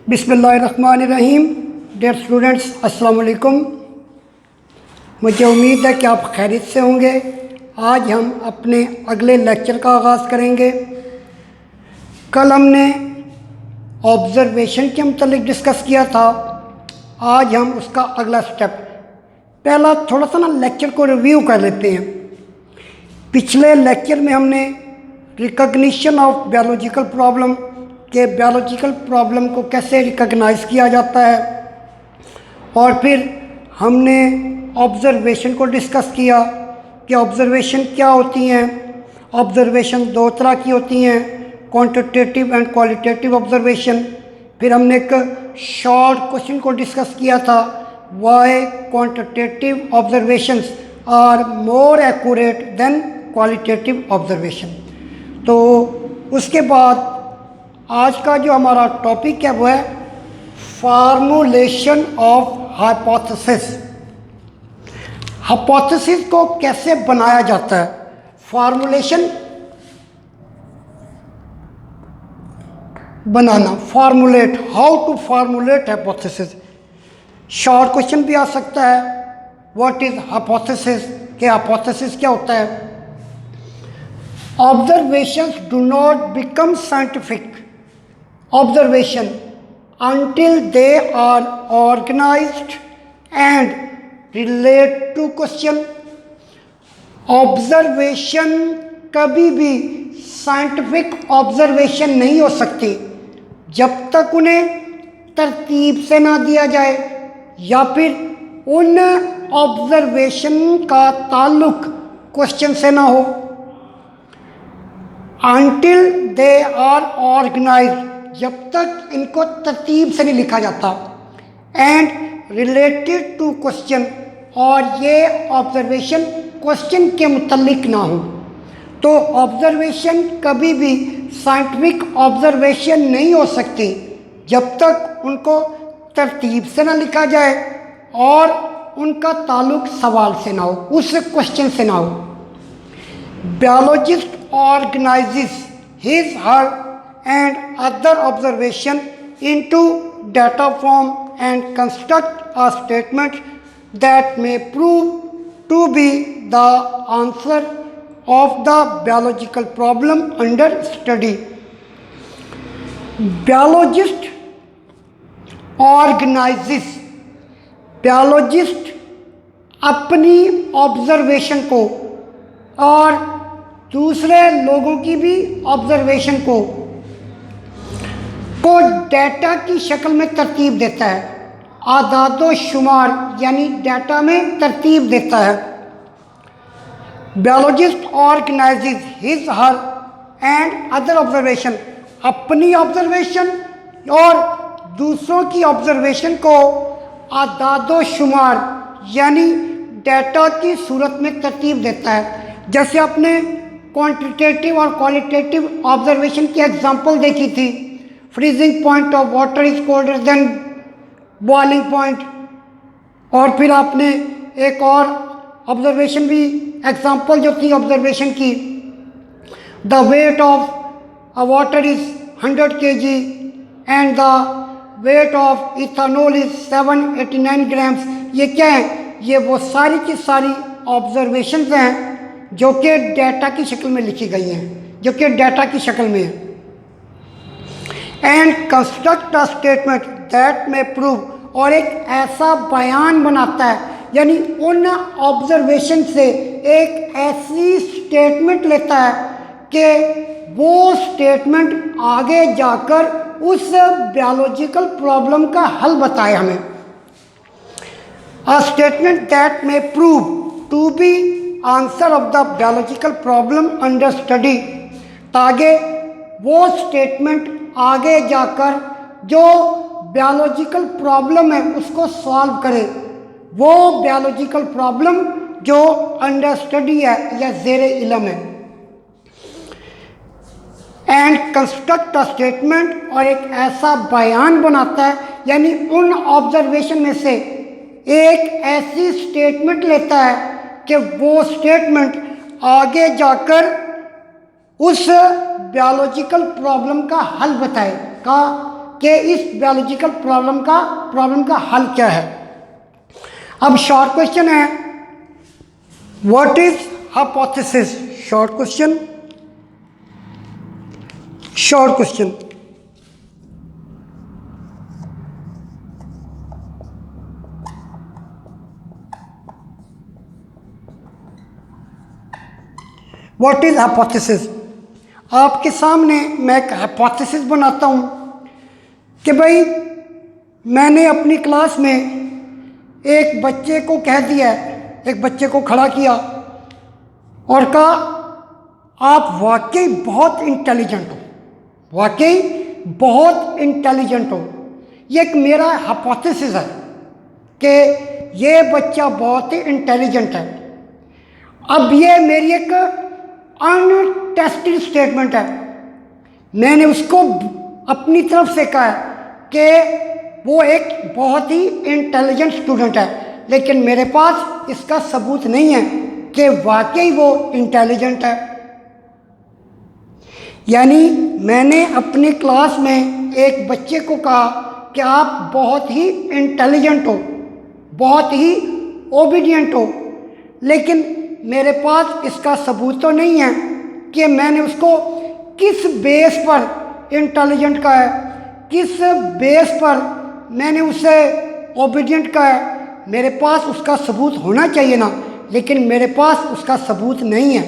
बिस्मिल्लाहिर्रहमानिर्रहीम। Dear students, अस्सलाम वालेकुम। मुझे उम्मीद है कि आप खैरियत से होंगे। आज हम अपने अगले लेक्चर का आगाज़ करेंगे। कल हमने ऑब्ज़र्वेशन के मतलब डिस्कस किया था। आज हम उसका अगला स्टेप, पहला थोड़ा सा लेक्चर को रिव्यू कर लेते हैं। पिछले लेक्चर में हमने रिकॉग्निशन ऑफ बायोलॉजिकल प्रॉब्लम के बायोलॉजिकल प्रॉब्लम को कैसे रिकॉग्नाइज किया जाता है, और फिर हमने ऑब्ज़र्वेशन को डिस्कस किया कि ऑब्ज़र्वेशन क्या होती हैं। ऑब्ज़र्वेशन दो तरह की होती हैं, क्वांटिटेटिव एंड क्वालिटेटिव ऑब्ज़र्वेशन। फिर हमने एक शॉर्ट क्वेश्चन को डिस्कस किया था, why quantitative observations are more accurate than qualitative observation. तो उसके बाद आज का जो हमारा टॉपिक है वो है फार्मूलेशन ऑफ हाइपोथेसिस। हाइपोथेसिस को कैसे बनाया जाता है, फार्मूलेशन बनाना, formulate, how to formulate hypothesis. Short question भी आ सकता है, व्हाट इज हाइपोथेसिस, कि हाइपोथेसिस क्या होता है। Observations do not become scientific observation until they are organized and relate to question। Observation कभी भी साइंटिफिक ऑब्जर्वेशन नहीं हो सकती जब तक उन्हें तरतीब से ना दिया जाए या फिर उन ऑब्जर्वेशन का ताल्लुक क्वेश्चन से ना हो। until they are organized, जब तक इनको तरतीब से नहीं लिखा जाता, एंड रिलेटेड टू क्वेश्चन, और ये ऑब्जर्वेशन क्वेश्चन के मुतल्लिक ना हो, तो ऑब्जर्वेशन कभी भी साइंटिफिक ऑब्जर्वेशन नहीं हो सकती जब तक उनको तरतीब से ना लिखा जाए और उनका ताल्लुक सवाल से ना हो, उस क्वेश्चन से ना हो। Biologist organizes his, her and other observation into data form and construct a statement that may prove to be the answer of the biological problem under study। Biologist organizes, biologist अपनी observation को और दूसरे लोगों की भी observation को data की शक्ल में तरतीब देता है, आदादो शुमार यानी डेटा में तरतीब देता है। Biologist organises his, her and other observation, अपनी ऑब्जर्वेशन और दूसरों की ऑब्जर्वेशन को आदादो शुमार यानी डेटा की सूरत में तरतीब देता है। जैसे आपने क्वांटिटेटिव और क्वालिटेटिव ऑब्जर्वेशन की एग्जांपल देखी थी, freezing point of water is colder than boiling point. और फिर आपने एक और ऑब्जर्वेशन भी, एग्जांपल जो थी ऑब्जर्वेशन की, the weight of a water is 100 kg and the weight of ethanol is 789 grams. ये क्या है, ये वो सारी की सारी ऑब्जर्वेशंस हैं जो कि डेटा की शक्ल में लिखी गई हैं, जो कि डेटा की शक्ल में है। And construct a statement that may prove, और एक ऐसा बयान बनाता है, यानी उन ऑब्जर्वेशन से एक ऐसी स्टेटमेंट लेता है कि वो स्टेटमेंट आगे जाकर उस बायोलॉजिकल प्रॉब्लम का हल बताए हमें। A statement that may prove to be answer of the biological problem under study, ताकि वो स्टेटमेंट आगे जाकर जो बायोलॉजिकल प्रॉब्लम है उसको सॉल्व करे, वो बायोलॉजिकल प्रॉब्लम जो अंडर स्टडी है या ज़ेरे इल्म है। एंड कंस्ट्रक्ट अ स्टेटमेंट, और एक ऐसा बयान बनाता है, यानी उन ऑब्जर्वेशन में से एक ऐसी स्टेटमेंट लेता है कि वो स्टेटमेंट आगे जाकर उस बायोलॉजिकल प्रॉब्लम का हल बताए, का कि इस बायोलॉजिकल प्रॉब्लम का हल क्या है। अब शॉर्ट क्वेश्चन है, what is hypothesis. Short question what is hypothesis. आपके सामने मैं एक हाइपोथेसिस बनाता हूं कि भाई मैंने अपनी क्लास में एक बच्चे को कह दिया, एक बच्चे को खड़ा किया और कहा आप वाकई बहुत इंटेलिजेंट हो, वाकई बहुत इंटेलिजेंट हो। ये एक मेरा हाइपोथेसिस है कि ये बच्चा बहुत ही इंटेलिजेंट है। अब ये मेरी एक अनटेस्टेड स्टेटमेंट है। मैंने उसको अपनी तरफ से कहा है कि वो एक बहुत ही इंटेलिजेंट स्टूडेंट है, लेकिन मेरे पास इसका सबूत नहीं है कि वाकई वो इंटेलिजेंट है। यानी मैंने अपनी क्लास में एक बच्चे को कहा कि आप बहुत ही इंटेलिजेंट हो, बहुत ही ओबीडियंट हो, लेकिन मेरे पास इसका सबूत तो नहीं है कि मैंने उसको किस बेस पर इंटेलिजेंट कहा है, किस बेस पर मैंने उसे ओबीडियंट कहा है। मेरे पास उसका सबूत होना चाहिए ना, लेकिन मेरे पास उसका सबूत नहीं है।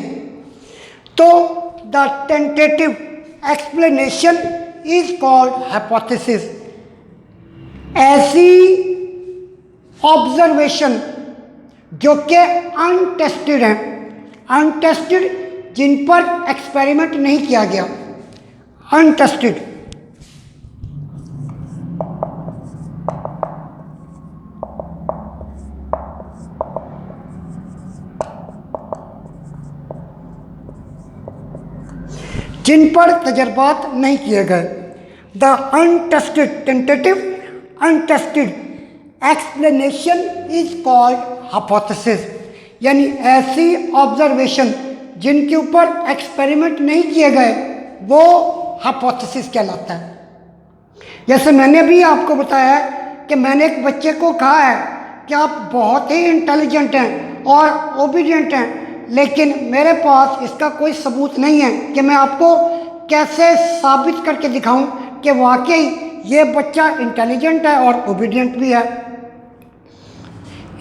तो the tentative explanation is called hypothesis. ऐसी ऑब्जर्वेशन जो कि अनटेस्टेड हैं, अनटेस्टेड जिन पर एक्सपेरिमेंट नहीं किया गया, अनटेस्टेड। जिन पर तजर्बात नहीं किए गए। The untested tentative untested explanation is called hypothesis. यानी ऐसी ऑब्जर्वेशन जिनके ऊपर एक्सपेरिमेंट नहीं किए गए वो हाइपोथेसिस कहलाता है। जैसे मैंने भी आपको बताया है कि मैंने एक बच्चे को कहा है कि आप बहुत ही इंटेलिजेंट हैं और ओबीडियंट हैं, लेकिन मेरे पास इसका कोई सबूत नहीं है कि मैं आपको कैसे साबित करके दिखाऊं कि वाकई ये बच्चा इंटेलिजेंट है और ओबीडियंट भी है।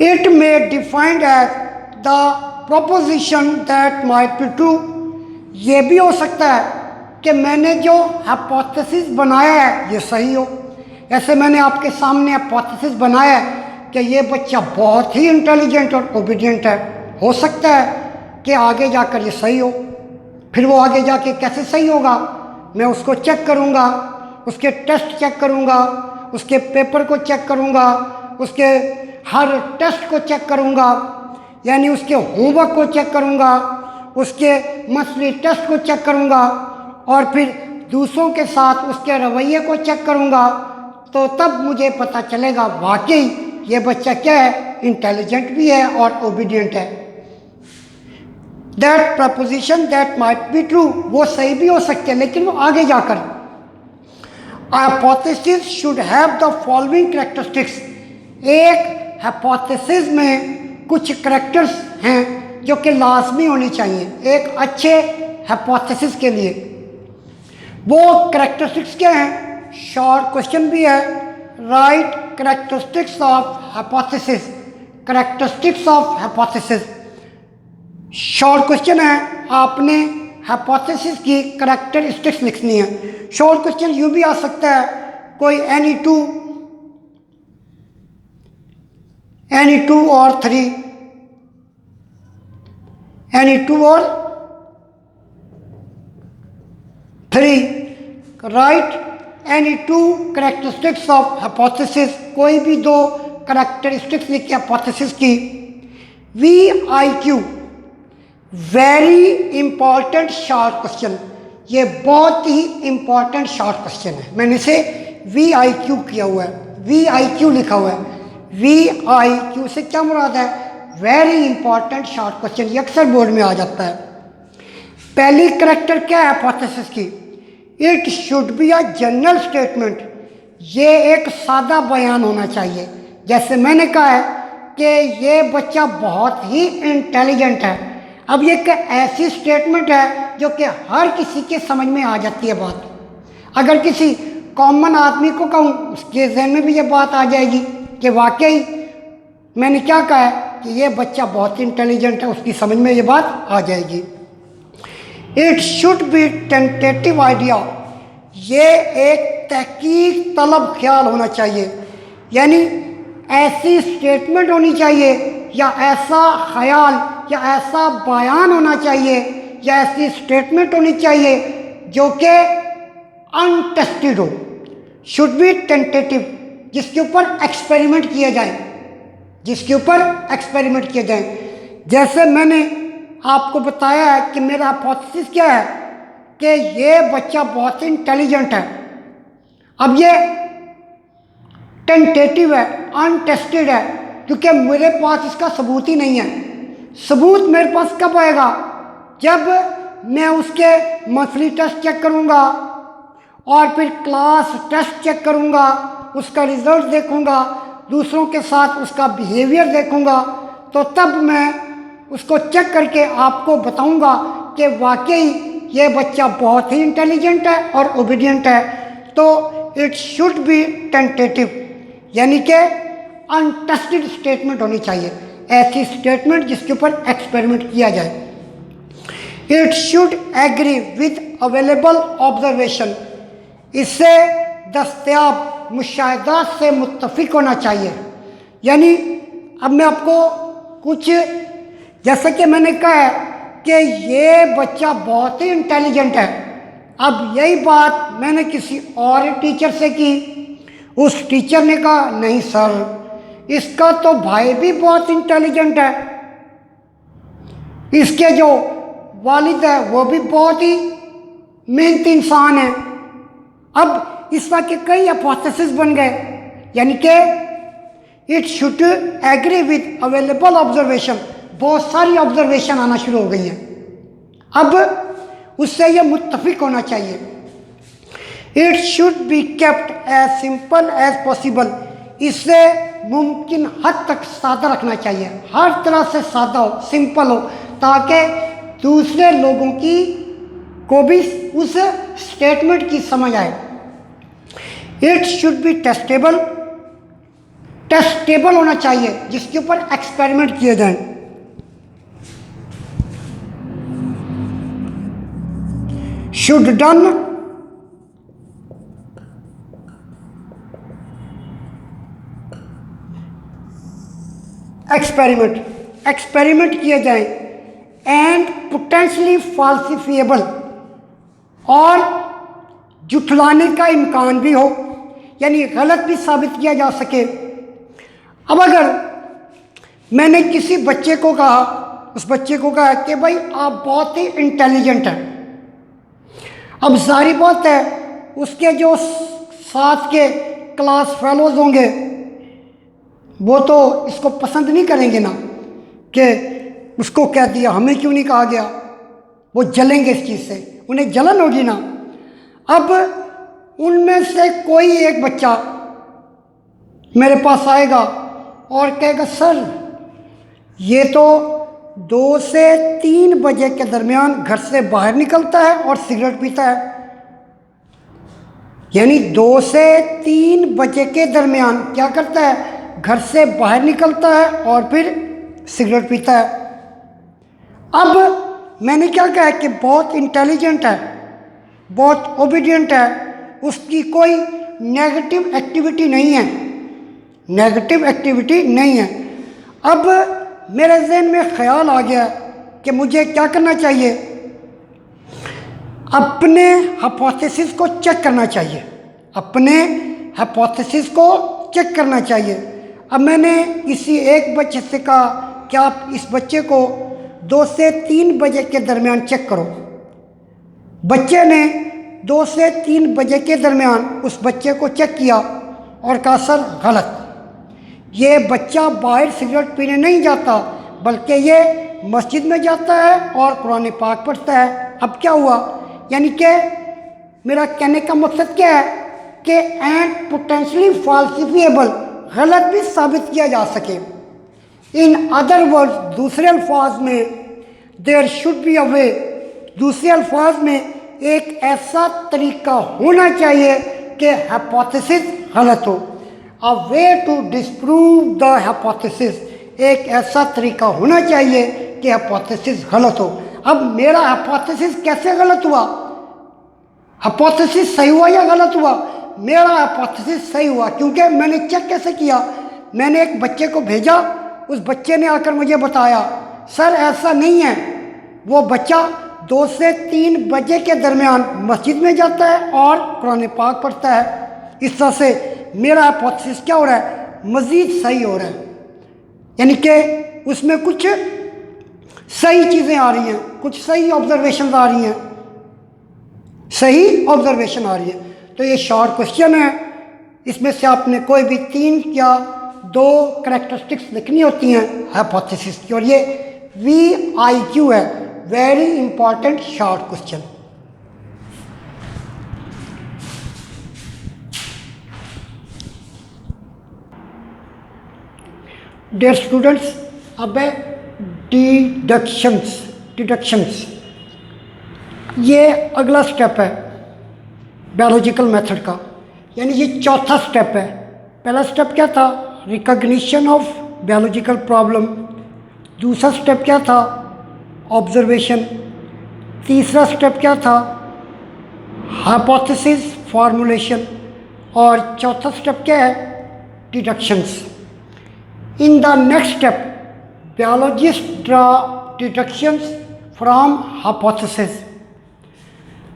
It may defined as the proposition that might be true. ये भी हो सकता है कि मैंने जो हाइपोथेसिस बनाया है ये सही हो। ऐसे मैंने आपके सामने हाइपोथेसिस बनाया है कि ये बच्चा बहुत ही इंटेलिजेंट और ओबीडियंट है। हो सकता है कि आगे जाकर ये सही हो। फिर वो आगे जाके कैसे सही होगा, मैं उसको चेक करूँगा, उसके टेस्ट चेक करूँगा, उसके पेपर को चेक करूँगा, उसके हर टेस्ट को चेक करूँगा, यानी उसके होमवर्क को चेक करूँगा, उसके मंथली टेस्ट को चेक करूँगा और फिर दूसरों के साथ उसके रवैये को चेक करूँगा। तो तब मुझे पता चलेगा वाकई ये बच्चा क्या है, इंटेलिजेंट भी है और ओबीडियंट है। That preposition that might be true, वो सही भी हो सकते हैं, लेकिन वो आगे जाकर। Hypothesis should have the following characteristics. एक हाइपोथेसिस में कुछ करैक्टर्स हैं जो कि लाजमी होनी चाहिए एक अच्छे हाइपोथेसिस के लिए। वो करैक्टरिस्टिक्स क्या हैं? शॉर्ट क्वेश्चन भी है, right characteristics of hypothesis. Characteristics of hypothesis short question है, आपने हाइपोथेसिस की करैक्टरिस्टिक्स लिखनी है। शॉर्ट क्वेश्चन यूँ भी आ सकता है, कोई एनी टू और 3, एनी टू और 3, right any two characteristics of hypothesis. कोई भी दो करैक्टरिस्टिक्स लिखी हाइपोथेसिस की। VIQ very important short question, ये बहुत ही इंपॉर्टेंट शॉर्ट क्वेश्चन है। मैंने इसे VIQ किया हुआ है, VIQ लिखा हुआ है। VIQ से क्या मुराद है? Very important short question. ये अक्सर बोर्ड में आ जाता है। पहली करैक्टर क्या है हाइपोथेसिस की? It should be a general statement. ये एक सादा बयान होना चाहिए। जैसे मैंने कहा है कि ये बच्चा बहुत ही इंटेलिजेंट है। अब ये एक ऐसी स्टेटमेंट है जो कि हर किसी के समझ में आ जाती है बात। अगर किसी कॉमन आदमी को कहूँ, उसके जहन में भी ये बात आ जाएगी कि वाकई मैंने क्या कहा है कि ये बच्चा बहुत इंटेलिजेंट है, उसकी समझ में ये बात आ जाएगी। It should B tentative idea, ये एक तहकीक तलब ख्याल होना चाहिए। यानी ऐसी स्टेटमेंट होनी चाहिए या ऐसा ख्याल या ऐसा बयान होना चाहिए या ऐसी स्टेटमेंट होनी चाहिए जो कि अनटेस्टेड हो। शुड बी टेंटेटिव, जिसके ऊपर एक्सपेरिमेंट किए जाए, जिसके ऊपर एक्सपेरिमेंट किए जाए। जैसे मैंने आपको बताया है कि मेरा हाइपोथेसिस क्या है कि ये बच्चा बहुत ही इंटेलिजेंट है। अब ये टेंटेटिव है, अनटेस्टेड है, क्योंकि मेरे पास इसका सबूत ही नहीं है। सबूत मेरे पास कब आएगा? जब मैं उसके मंथली टेस्ट चेक करूँगा और फिर क्लास टेस्ट चेक करूँगा, उसका रिजल्ट देखूँगा, दूसरों के साथ उसका बिहेवियर देखूँगा, तो तब मैं उसको चेक करके आपको बताऊँगा कि वाकई ये बच्चा बहुत ही इंटेलिजेंट है और ओबीडियंट है। तो इट शुड बी टेंटेटिव, यानी कि अनटेस्टेड स्टेटमेंट होनी चाहिए, ऐसी स्टेटमेंट जिसके ऊपर एक्सपेरिमेंट किया जाए। It should agree with available observation, इससे दस्तयाब मुशाहिदात से मुत्तफिक होना चाहिए। यानी अब मैं आपको कुछ, जैसे कि मैंने कहा है कि ये बच्चा बहुत ही इंटेलिजेंट है, अब यही बात मैंने किसी और टीचर से की, उस टीचर ने कहा नहीं सर, इसका तो भाई भी बहुत इंटेलिजेंट है, इसके जो वालिद है वो भी बहुत ही मेहनती इंसान है। अब इस तरह के कई हाइपोथेसिस बन गए। यानी कि it should agree with available observation, बहुत सारी ऑब्जर्वेशन आना शुरू हो गई हैं, अब उससे यह मुत्तफिक होना चाहिए। It should be kept as simple as possible, इससे मुमकिन हद तक सादा रखना चाहिए, हर तरह से सादा हो, सिंपल हो, ताकि दूसरे लोगों की को भी उस स्टेटमेंट की समझ आए। It should B testable, testable होना चाहिए, जिसके ऊपर एक्सपेरिमेंट किए जाएं। शुड डन एक्सपेरिमेंट, एक्सपेरिमेंट किए जाएं। एंड पोटेंशियली फॉल्सिफिएबल, और जुटलाने का इम्कान भी हो, यानी गलत भी साबित किया जा सके। अब अगर मैंने किसी बच्चे को कहा, उस बच्चे को कहा कि भाई आप बहुत ही इंटेलिजेंट हैं, अब जाहिर बात है उसके जो साथ के क्लास फेलोज होंगे वो तो इसको पसंद नहीं करेंगे ना, कि उसको कह दिया, हमें क्यों नहीं कहा गया, वो जलेंगे इस चीज़ से, उन्हें जलन होगी ना। अब उनमें से कोई एक बच्चा मेरे पास आएगा और कहेगा सर ये तो 2 से 3 बजे के दरमियान घर से बाहर निकलता है और सिगरेट पीता है। यानी 2 से 3 बजे के दरमियान क्या करता है, घर से बाहर निकलता है और फिर सिगरेट पीता है। अब मैंने क्या कहा कि बहुत इंटेलिजेंट है, बहुत ओबीडियंट है, उसकी कोई नेगेटिव एक्टिविटी नहीं है, नेगेटिव एक्टिविटी नहीं है। अब मेरे जहन में ख्याल आ गया कि मुझे क्या करना चाहिए, अपने हाइपोथेसिस को चेक करना चाहिए, अपने हाइपोथेसिस को चेक करना चाहिए। अब मैंने किसी एक बच्चे से कहा कि आप इस बच्चे को 2 से 3 बजे के दरमियान चेक करो। बच्चे ने 2 से 3 बजे के दरमियान उस बच्चे को चेक किया और कहा सर गलत, ये बच्चा बाहर सिगरेट पीने नहीं जाता, बल्कि ये मस्जिद में जाता है और कुरान पाक पढ़ता है। अब क्या हुआ, यानी कि मेरा कहने का मकसद क्या है कि एंड पोटेंशियली फॉल्सिफिएबल, गलत भी साबित किया जा सके। इन अदर वर्ड्स, दूसरे अल्फाज में, देयर शुड बी अ वे, दूसरे अल्फाज में एक ऐसा तरीका होना चाहिए कि हाइपोथेसिस गलत हो। A way to disprove the hypothesis, एक ऐसा तरीका होना चाहिए कि हाइपोथेसिस गलत हो। अब मेरा हाइपोथेसिस कैसे गलत हुआ? हाइपोथेसिस सही हुआ या गलत हुआ? मेरा हाइपोथेसिस सही हुआ, क्योंकि मैंने चेक कैसे किया? मैंने एक बच्चे को भेजा, उस बच्चे ने आकर मुझे बताया सर ऐसा नहीं है। वो बच्चा 2 से 3 बजे के दरमियान मस्जिद में जाता है और कुरान पाक पढ़ता है। इस तरह से मेरा हाइपोथेसिस क्या हो रहा है? मज़ीद सही हो रहा है, यानी कि उसमें कुछ सही चीज़ें आ रही हैं, कुछ सही ऑब्जर्वेशन आ रही हैं, सही ऑब्जर्वेशन आ रही है। तो ये शॉर्ट क्वेश्चन है, इसमें से आपने कोई भी 3 या 2 करैक्टरिस्टिक्स लिखनी होती हैं हाइपोथेसिस की, और ये VIQ है, very important short question. Dear students, अब है डिडक्शंस। ये अगला स्टेप है बायोलॉजिकल मेथड का, यानी ये चौथा स्टेप है। पहला स्टेप क्या था? Recognition of biological problem. दूसरा स्टेप क्या था? ऑब्जर्वेशन। तीसरा स्टेप क्या था? Hypothesis formulation. और चौथा स्टेप क्या है? Deductions. In the next step biologists draw deductions from hypothesis।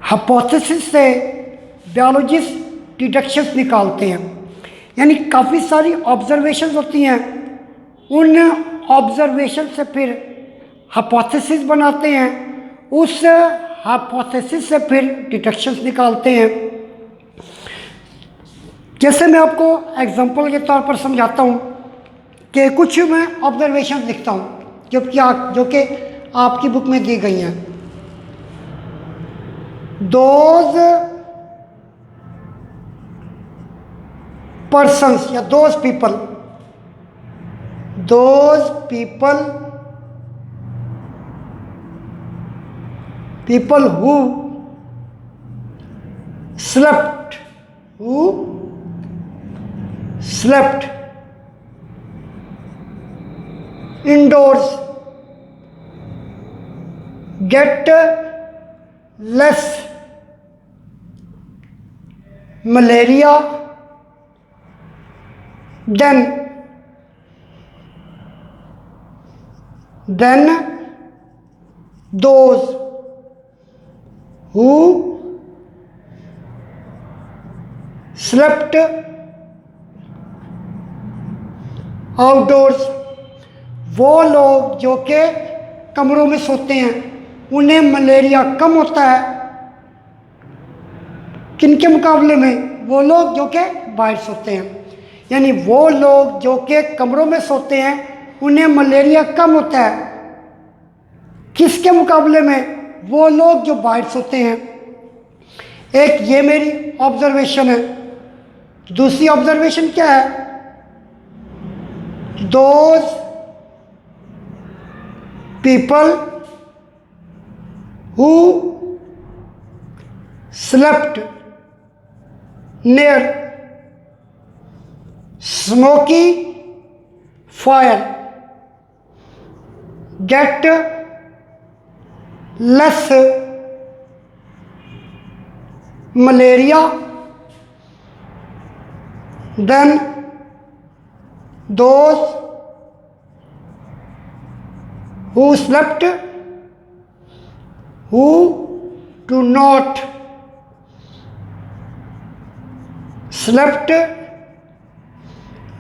Hypothesis से बायोलॉजिस्ट डिडक्शंस निकालते हैं, यानी काफ़ी सारी ऑब्जर्वेशंस होती हैं, उन ऑब्जर्वेशन से फिर हाइपोथेसिस बनाते हैं, उस हाइपोथेसिस से फिर डिडक्शंस निकालते हैं। जैसे मैं आपको एग्जांपल के तौर पर समझाता हूँ कि कुछ मैं ऑब्जर्वेशन लिखता हूँ जो कि आपकी बुक में दी गई हैं। दोज persons या those people who slept indoors get less malaria than those who slept outdoors। वो लोग जो कि कमरों में सोते हैं उन्हें मलेरिया कम होता है, किनके मुकाबले में? वो लोग जो कि बाहर सोते हैं। यानी वो लोग जो कि कमरों में सोते हैं उन्हें मलेरिया कम होता है, किसके मुकाबले में? वो लोग जो बाहर सोते हैं। एक ये मेरी ऑब्जर्वेशन है। दूसरी ऑब्जर्वेशन क्या है? Those people who slept near smoky fire get less malaria than those who do not slept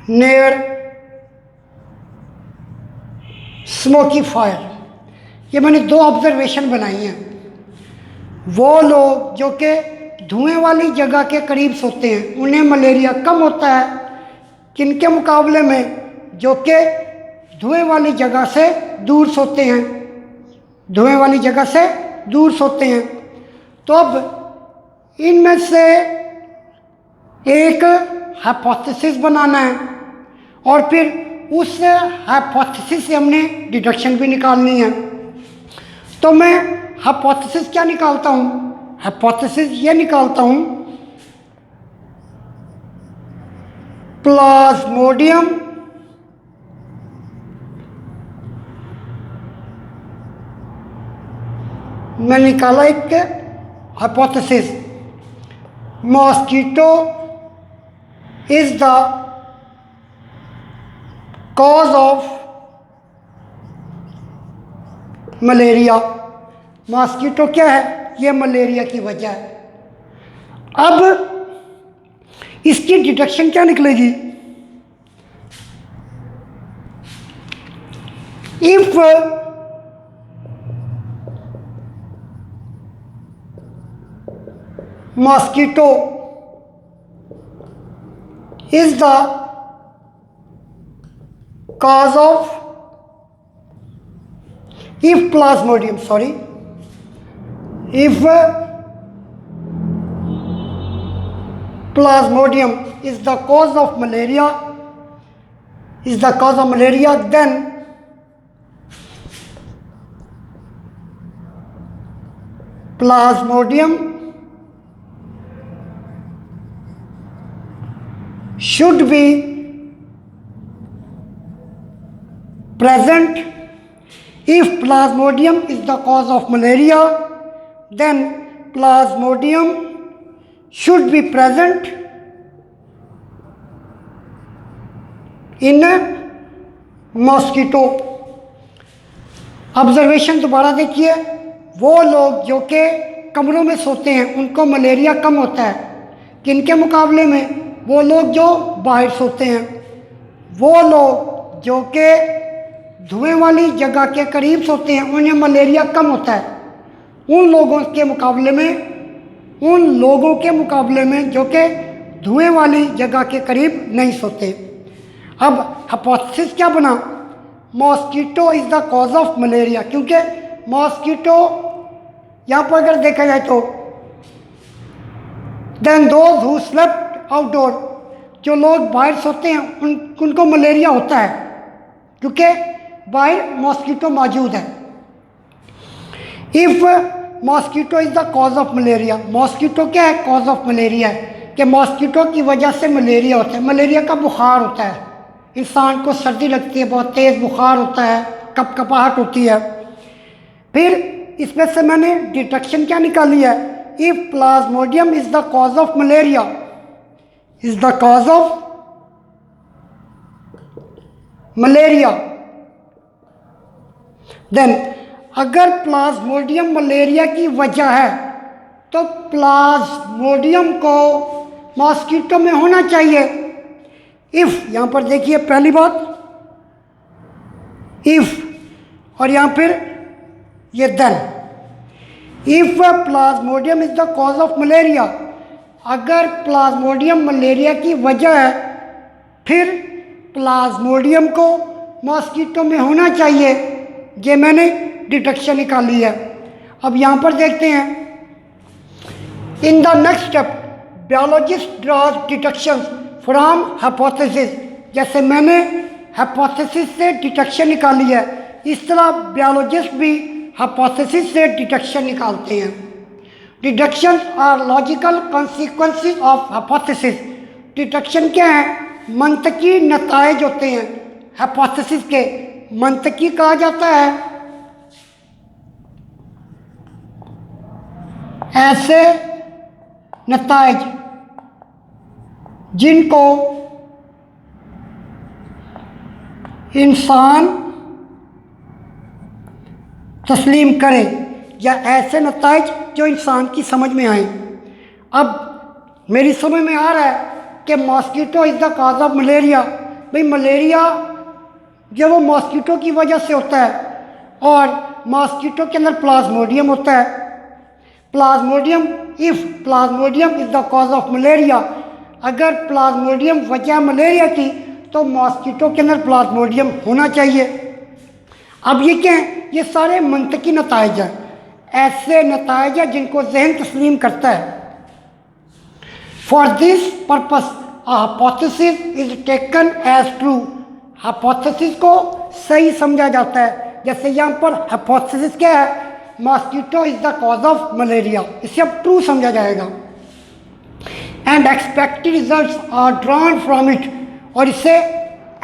near smoky fire। ये मैंने 2 ऑब्जर्वेशन बनाई हैं। वो लोग जो कि धुएं वाली जगह के करीब सोते हैं उन्हें मलेरिया कम होता है, किनके मुकाबले में? जो कि धुएं वाली जगह से दूर सोते हैं, धुएं वाली जगह से दूर सोते हैं। तो अब इनमें से एक हाइपोथेसिस बनाना है और फिर उस हाइपोथेसिस से हमने डिडक्शन भी निकालनी है। तो मैं हाइपोथेसिस क्या निकालता हूँ? हाइपोथेसिस ये निकालता हूँ प्लाज्मोडियम मैं निकाला एक hypothesis, mosquito is the cause of malaria. Mosquito क्या है? ये मलेरिया की वजह है। अब इसकी डिडक्शन क्या निकलेगी? If mosquito is the cause of, if plasmodium is the cause of malaria, then plasmodium should be present. If plasmodium is the cause of malaria, then plasmodium should be present in mosquito. Observation दोबारा देखिए, वो लोग जो कि कमरों में सोते हैं उनको मलेरिया कम होता है, किनके मुकाबले में? वो लोग जो बाहर सोते हैं। वो लोग जो कि धुएं वाली जगह के करीब सोते हैं उन्हें मलेरिया कम होता है उन लोगों के मुकाबले में जो कि धुएं वाली जगह के करीब नहीं सोते। अब हाइपोथेसिस क्या बना? Mosquito is the cause of malaria, क्योंकि मॉस्किटो यहाँ पर अगर देखा जाए तो then those who slept outdoor, जो लोग बाहर सोते हैं उनको मलेरिया होता है क्योंकि बाहर मॉस्किटो मौजूद है। If mosquito is the cause of malaria, mosquito क्या है? कॉज ऑफ मलेरिया है कि मॉस्किटो की वजह से मलेरिया होता है। मलेरिया का बुखार होता है, इंसान को सर्दी लगती है, बहुत तेज़ बुखार होता है, कपकपाहट होती है। फिर इसमें से मैंने डिटेक्शन क्या निकाली है? If plasmodium is the cause of malaria, then अगर प्लाज्मोडियम मलेरिया की वजह है तो प्लाज्मोडियम को मॉस्किटो में होना चाहिए। इफ़ यहाँ पर देखिए पहली बात इफ़, और यहाँ फिर ये then. If plasmodium is the cause of malaria, अगर प्लाज्मोडियम मलेरिया की वजह है फिर प्लाज्मोडियम को मॉस्किटो में होना चाहिए। ये मैंने डिटेक्शन निकाली है। अब यहाँ पर देखते हैं, in the next step biologist draws detection from hypothesis. जैसे मैंने हाइपोथेसिस से डिटेक्शन निकाली है, इस तरह बायोलॉजिस्ट भी हाइपोथेसिस से डिटेक्शन निकालते हैं। Deduction are logical consequences of hypothesis. Deduction क्या है? मंतकी नताइज होते हैं हाइपोथेसिस के। मंतकी कहा जाता है ऐसे नताइज जिनको इंसान तस्लीम करे, या ऐसे नताइज जो इंसान की समझ में आए। अब मेरी समझ में आ रहा है कि mosquito is the cause of malaria. भाई मलेरिया जो वो मॉस्किटो की वजह से होता है और मॉस्किटो के अंदर प्लाज्मोडियम होता है। Plasmodium, if plasmodium is the cause of malaria, अगर प्लाज्मोडियम वजह मलेरिया की तो मॉस्किटो के अंदर प्लाज्मोडियम होना चाहिए। अब ये क्या है? ये सारे मंतकी नताइज हैं, ऐसे नताइज हैं जिनको जहन तस्लीम करता है। For this purpose hypothesis is taken as true. Hypothesis को सही समझा जाता है। जैसे यहाँ पर हाइपोथेसिस क्या है, mosquito is the cause of malaria, इसे अब ट्रू समझा जाएगा। And expected results are drawn from it, और इससे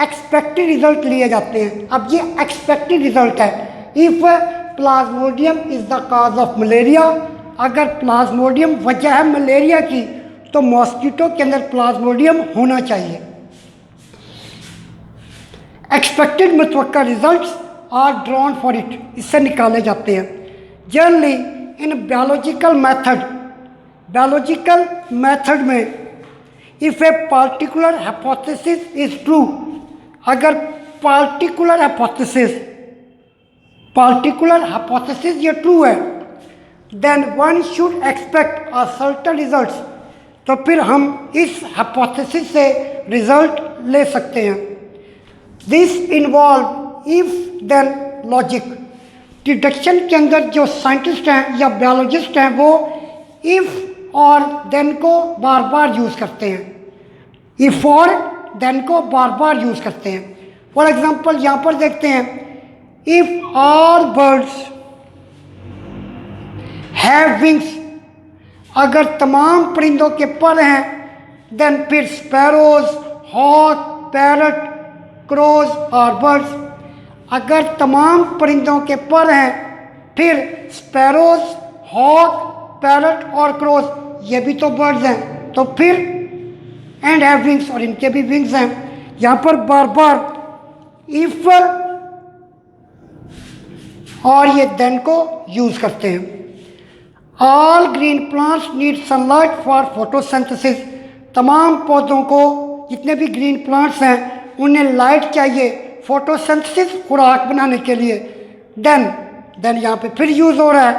एक्सपेक्टेड रिजल्ट लिए जाते हैं। अब ये एक्सपेक्टेड रिजल्ट है। If plasmodium is the cause of malaria, अगर प्लाज्मोडियम वजह है मलेरिया की, तो मॉस्किटो के अंदर प्लाज्मोडियम होना चाहिए। एक्सपेक्टेड मुतवक्का results are drawn for it, इससे निकाले जाते हैं। जनरली इन बायोलॉजिकल मेथड में if a particular hypothesis is true, अगर पार्टिकुलर हाइपोथेसिस ये ट्रू है, then one should expect a certain results, तो फिर हम इस हाइपोथेसिस से रिजल्ट ले सकते हैं। This involve if then logic. Deduction के अंदर जो साइंटिस्ट हैं या बायोलॉजिस्ट हैं वो इफ और देन को बार बार यूज़ करते हैं। इफ और देन को बार बार यूज़ करते हैं। फॉर एग्जाम्पल यहाँ पर देखते हैं, if all birds have wings, अगर तमाम परिंदों के पर हैं, देन फिर स्पैरोज, हॉक, पैरट, क्रोज और बर्ड्स। अगर तमाम परिंदों के पर हैं, फिर स्पैरोज, हॉक, पैरट और क्रोज, ये भी तो बर्ड्स हैं, तो फिर एंड हैव विंग्स, और इनके भी विंग्स हैं। यहाँ पर बार बार इफ और ये देन को यूज़ करते हैं। All green plants need sunlight for photosynthesis, तमाम पौधों को, जितने भी ग्रीन प्लांट्स हैं, उन्हें लाइट चाहिए फोटोसिंथेसिस, खुराक बनाने के लिए। देन यहाँ पे फिर यूज़ हो रहा है,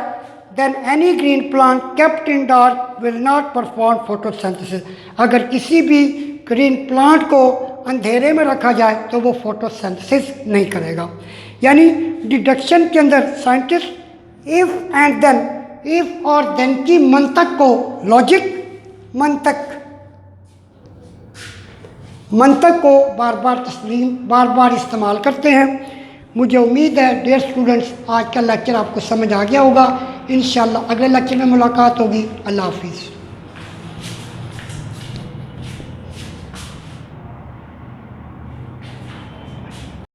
then any green plant kept in dark will not perform photosynthesis, अगर किसी भी ग्रीन प्लांट को अंधेरे में रखा जाए तो वो फोटोसिंथेसिस नहीं करेगा। यानी डिडक्शन के अंदर scientist if and then, if और देन की मंतक को, लॉजिक मंतक को बार बार इस्तेमाल करते हैं। मुझे उम्मीद है डियर स्टूडेंट्स आज का लेक्चर आपको समझ आ गया होगा। इंशाल्लाह अगले लेक्चर में मुलाकात होगी। अल्लाह हाफिज़।